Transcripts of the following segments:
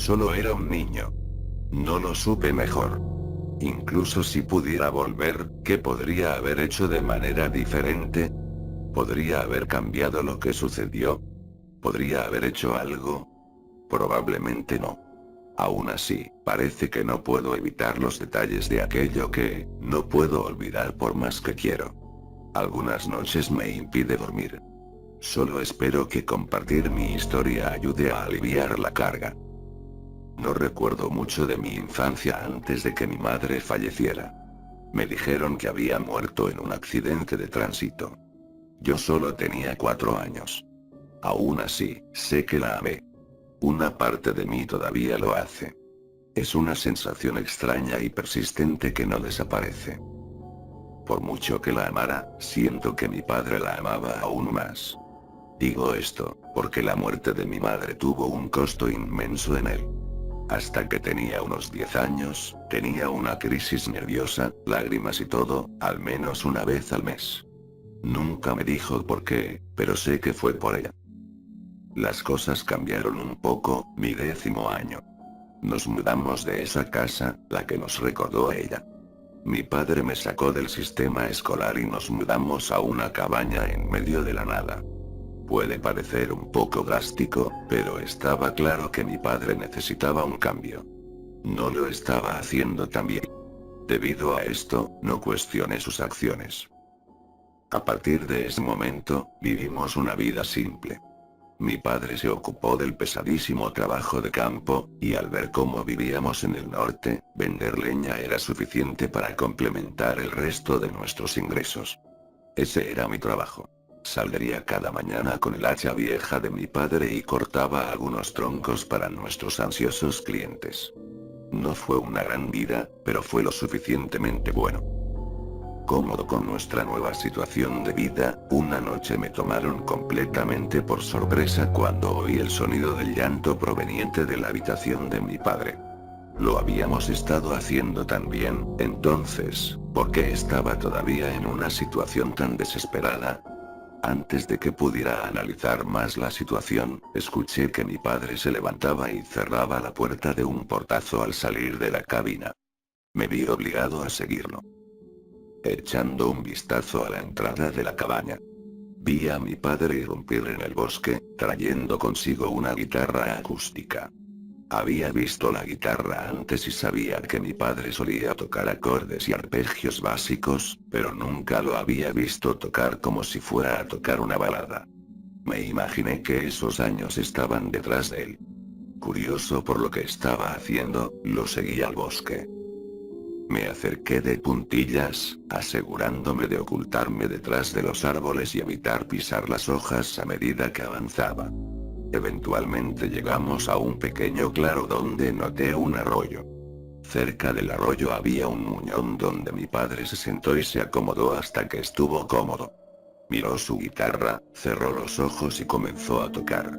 Solo era un niño. No lo supe mejor. Incluso si pudiera volver, ¿qué podría haber hecho de manera diferente? ¿Podría haber cambiado lo que sucedió? ¿Podría haber hecho algo? Probablemente no. Aún así, parece que no puedo evitar los detalles de aquello que no puedo olvidar por más que quiero. Algunas noches me impide dormir. Solo espero que compartir mi historia ayude a aliviar la carga. No recuerdo mucho de mi infancia antes de que mi madre falleciera. Me dijeron que había muerto en un accidente de tránsito. Yo solo tenía 4 años. Aún así, sé que la amé. Una parte de mí todavía lo hace. Es una sensación extraña y persistente que no desaparece. Por mucho que la amara, siento que mi padre la amaba aún más. Digo esto, porque la muerte de mi madre tuvo un costo inmenso en él. Hasta que tenía unos 10 años, tenía una crisis nerviosa, lágrimas y todo, al menos una vez al mes. Nunca me dijo por qué, pero sé que fue por ella. Las cosas cambiaron un poco, mi 10º año. Nos mudamos de esa casa, la que nos recordó a ella. Mi padre me sacó del sistema escolar y nos mudamos a una cabaña en medio de la nada. Puede parecer un poco drástico, pero estaba claro que mi padre necesitaba un cambio. No lo estaba haciendo tan bien. Debido a esto, no cuestioné sus acciones. A partir de ese momento, vivimos una vida simple. Mi padre se ocupó del pesadísimo trabajo de campo, y al ver cómo vivíamos en el norte, vender leña era suficiente para complementar el resto de nuestros ingresos. Ese era mi trabajo. Saldría cada mañana con el hacha vieja de mi padre y cortaba algunos troncos para nuestros ansiosos clientes. No fue una gran vida, pero fue lo suficientemente bueno. Cómodo con nuestra nueva situación de vida, una noche me tomaron completamente por sorpresa cuando oí el sonido del llanto proveniente de la habitación de mi padre. Lo habíamos estado haciendo tan bien, entonces, ¿por qué estaba todavía en una situación tan desesperada? Antes de que pudiera analizar más la situación, escuché que mi padre se levantaba y cerraba la puerta de un portazo al salir de la cabina. Me vi obligado a seguirlo. Echando un vistazo a la entrada de la cabaña, vi a mi padre irrumpir en el bosque, trayendo consigo una guitarra acústica. Había visto la guitarra antes y sabía que mi padre solía tocar acordes y arpegios básicos, pero nunca lo había visto tocar como si fuera a tocar una balada. Me imaginé que esos años estaban detrás de él. Curioso por lo que estaba haciendo, lo seguí al bosque. Me acerqué de puntillas, asegurándome de ocultarme detrás de los árboles y evitar pisar las hojas a medida que avanzaba. Eventualmente llegamos a un pequeño claro donde noté un arroyo. Cerca del arroyo había un muñón donde mi padre se sentó y se acomodó hasta que estuvo cómodo. Miró su guitarra, cerró los ojos y comenzó a tocar.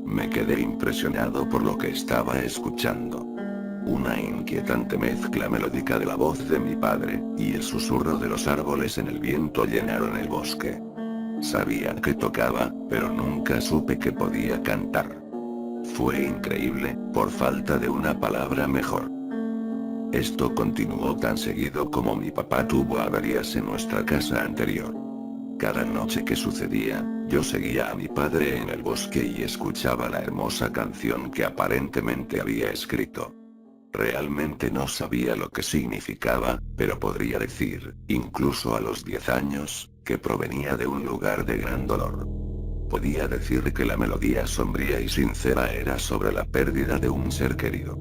Me quedé impresionado por lo que estaba escuchando. Una inquietante mezcla melódica de la voz de mi padre, y el susurro de los árboles en el viento llenaron el bosque. Sabía que tocaba, pero nunca supe que podía cantar. Fue increíble, por falta de una palabra mejor. Esto continuó tan seguido como mi papá tuvo averías en nuestra casa anterior. Cada noche que sucedía, yo seguía a mi padre en el bosque y escuchaba la hermosa canción que aparentemente había escrito. Realmente no sabía lo que significaba, pero podría decir, incluso a los 10 años, que provenía de un lugar de gran dolor. Podía decir que la melodía sombría y sincera era sobre la pérdida de un ser querido.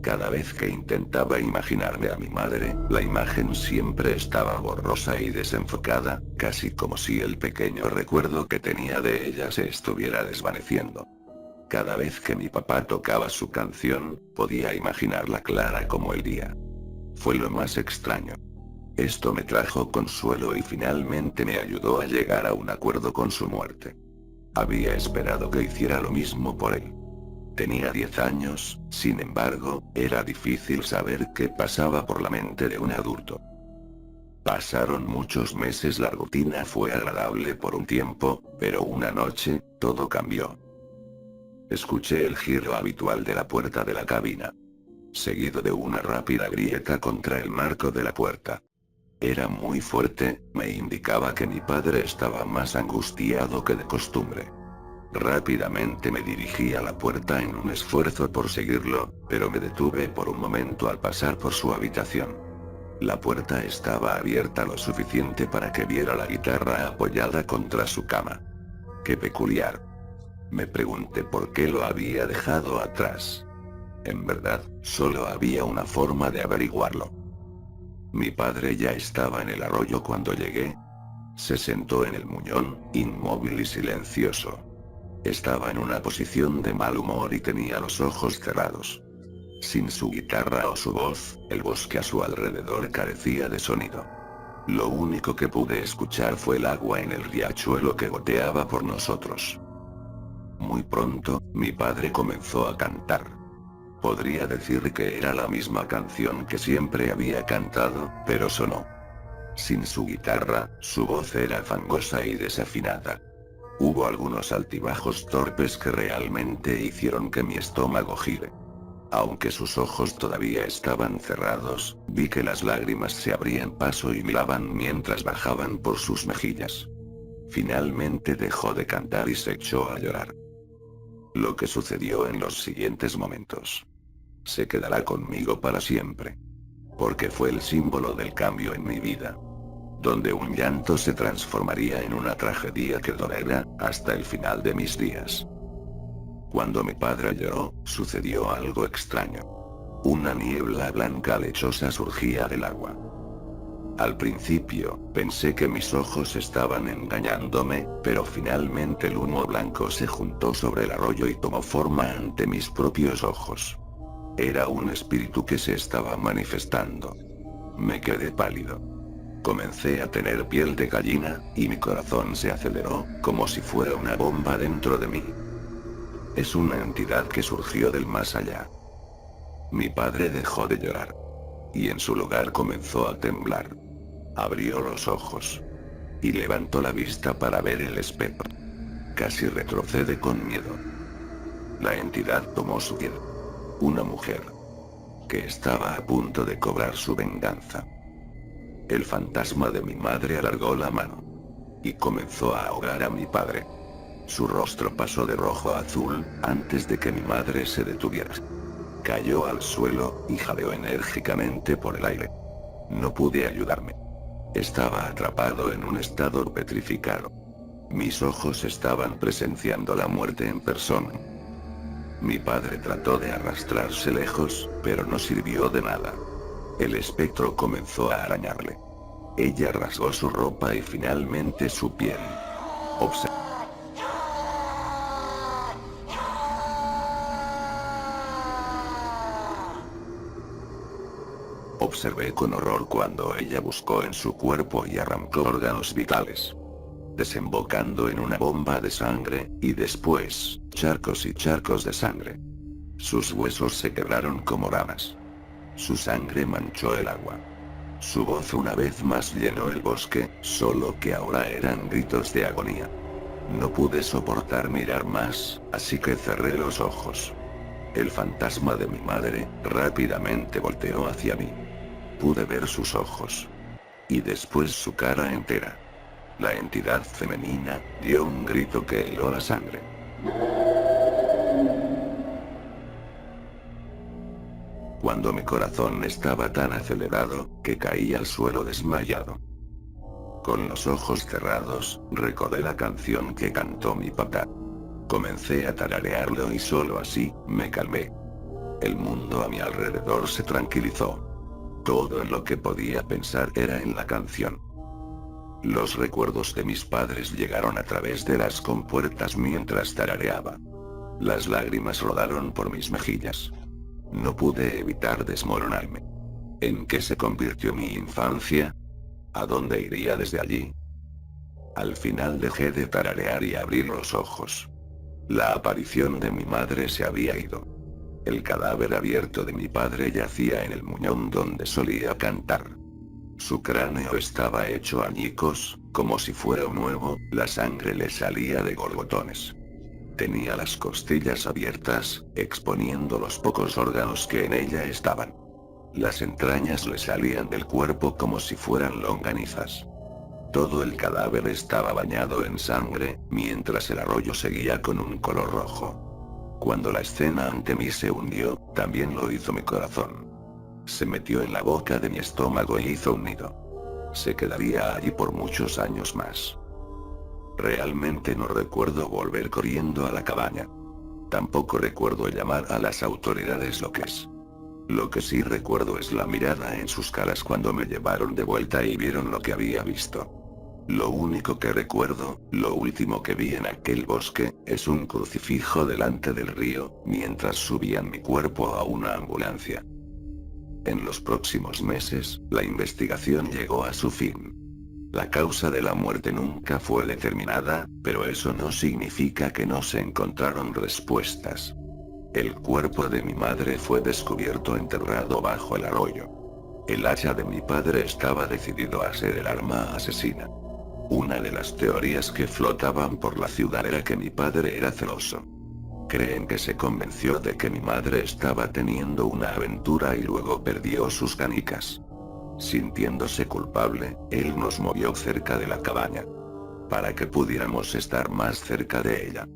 Cada vez que intentaba imaginarme a mi madre, la imagen siempre estaba borrosa y desenfocada, casi como si el pequeño recuerdo que tenía de ella se estuviera desvaneciendo. Cada vez que mi papá tocaba su canción, podía imaginarla clara como el día. Fue lo más extraño. Esto me trajo consuelo y finalmente me ayudó a llegar a un acuerdo con su muerte. Había esperado que hiciera lo mismo por él. Tenía 10 años, sin embargo, era difícil saber qué pasaba por la mente de un adulto. Pasaron muchos meses, la rutina fue agradable por un tiempo, pero una noche, todo cambió. Escuché el giro habitual de la puerta de la cabina, seguido de una rápida grieta contra el marco de la puerta. Era muy fuerte, me indicaba que mi padre estaba más angustiado que de costumbre. Rápidamente me dirigí a la puerta en un esfuerzo por seguirlo, pero me detuve por un momento al pasar por su habitación. La puerta estaba abierta lo suficiente para que viera la guitarra apoyada contra su cama. ¡Qué peculiar! Me pregunté por qué lo había dejado atrás. En verdad, solo había una forma de averiguarlo. Mi padre ya estaba en el arroyo cuando llegué. Se sentó en el muñón, inmóvil y silencioso. Estaba en una posición de mal humor y tenía los ojos cerrados. Sin su guitarra o su voz, el bosque a su alrededor carecía de sonido. Lo único que pude escuchar fue el agua en el riachuelo que goteaba por nosotros. Muy pronto, mi padre comenzó a cantar. Podría decir que era la misma canción que siempre había cantado, pero sonó. Sin su guitarra, su voz era fangosa y desafinada. Hubo algunos altibajos torpes que realmente hicieron que mi estómago gire. Aunque sus ojos todavía estaban cerrados, vi que las lágrimas se abrían paso y miraban mientras bajaban por sus mejillas. Finalmente dejó de cantar y se echó a llorar. Lo que sucedió en los siguientes momentos se quedará conmigo para siempre. Porque fue el símbolo del cambio en mi vida. Donde un llanto se transformaría en una tragedia que dolerá hasta el final de mis días. Cuando mi padre lloró, sucedió algo extraño. Una niebla blanca lechosa surgía del agua. Al principio, pensé que mis ojos estaban engañándome, pero finalmente el humo blanco se juntó sobre el arroyo y tomó forma ante mis propios ojos. Era un espíritu que se estaba manifestando. Me quedé pálido. Comencé a tener piel de gallina, y mi corazón se aceleró, como si fuera una bomba dentro de mí. Es una entidad que surgió del más allá. Mi padre dejó de llorar. Y en su lugar comenzó a temblar. Abrió los ojos. Y levantó la vista para ver el espectro. Casi retrocede con miedo. La entidad tomó su piel. Una mujer. Que estaba a punto de cobrar su venganza. El fantasma de mi madre alargó la mano. Y comenzó a ahogar a mi padre. Su rostro pasó de rojo a azul, antes de que mi madre se detuviera. Cayó al suelo, y jadeó enérgicamente por el aire. No pude ayudarme. Estaba atrapado en un estado petrificado. Mis ojos estaban presenciando la muerte en persona. Mi padre trató de arrastrarse lejos, pero no sirvió de nada. El espectro comenzó a arañarle. Ella rasgó su ropa y finalmente su piel. Observé con horror cuando ella buscó en su cuerpo y arrancó órganos vitales, desembocando en una bomba de sangre, y después, charcos y charcos de sangre. Sus huesos se quebraron como ramas. Su sangre manchó el agua. Su voz una vez más llenó el bosque, solo que ahora eran gritos de agonía. No pude soportar mirar más, así que cerré los ojos. El fantasma de mi madre, rápidamente volteó hacia mí. Pude ver sus ojos. Y después su cara entera. La entidad femenina dio un grito que heló la sangre. Cuando mi corazón estaba tan acelerado, que caí al suelo desmayado. Con los ojos cerrados, recordé la canción que cantó mi papá. Comencé a tararearlo y solo así, me calmé. El mundo a mi alrededor se tranquilizó. Todo en lo que podía pensar era en la canción. Los recuerdos de mis padres llegaron a través de las compuertas mientras tarareaba. Las lágrimas rodaron por mis mejillas. No pude evitar desmoronarme. ¿En qué se convirtió mi infancia? ¿A dónde iría desde allí? Al final dejé de tararear y abrí los ojos. La aparición de mi madre se había ido. El cadáver abierto de mi padre yacía en el muñón donde solía cantar. Su cráneo estaba hecho añicos, como si fuera nuevo, la sangre le salía de borbotones. Tenía las costillas abiertas, exponiendo los pocos órganos que en ella estaban. Las entrañas le salían del cuerpo como si fueran longanizas. Todo el cadáver estaba bañado en sangre, mientras el arroyo seguía con un color rojo. Cuando la escena ante mí se hundió, también lo hizo mi corazón. Se metió en la boca de mi estómago e hizo un nido. Se quedaría allí por muchos años más. Realmente no recuerdo volver corriendo a la cabaña. Tampoco recuerdo llamar a las autoridades locales. Lo que sí recuerdo es la mirada en sus caras cuando me llevaron de vuelta y vieron lo que había visto. Lo único que recuerdo, lo último que vi en aquel bosque, es un crucifijo delante del río, mientras subían mi cuerpo a una ambulancia. En los próximos meses, la investigación llegó a su fin. La causa de la muerte nunca fue determinada, pero eso no significa que no se encontraron respuestas. El cuerpo de mi madre fue descubierto enterrado bajo el arroyo. El hacha de mi padre estaba decidido a ser el arma asesina. Una de las teorías que flotaban por la ciudad era que mi padre era celoso. Creen que se convenció de que mi madre estaba teniendo una aventura y luego perdió sus canicas. Sintiéndose culpable, él nos movió cerca de la cabaña. Para que pudiéramos estar más cerca de ella.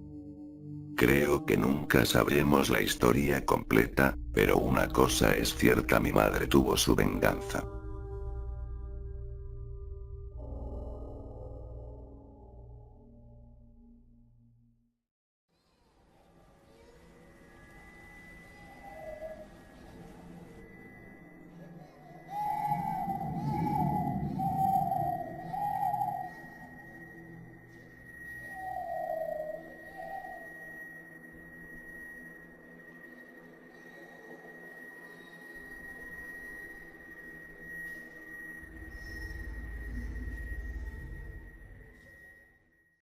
Creo que nunca sabremos la historia completa, pero una cosa es cierta: mi madre tuvo su venganza.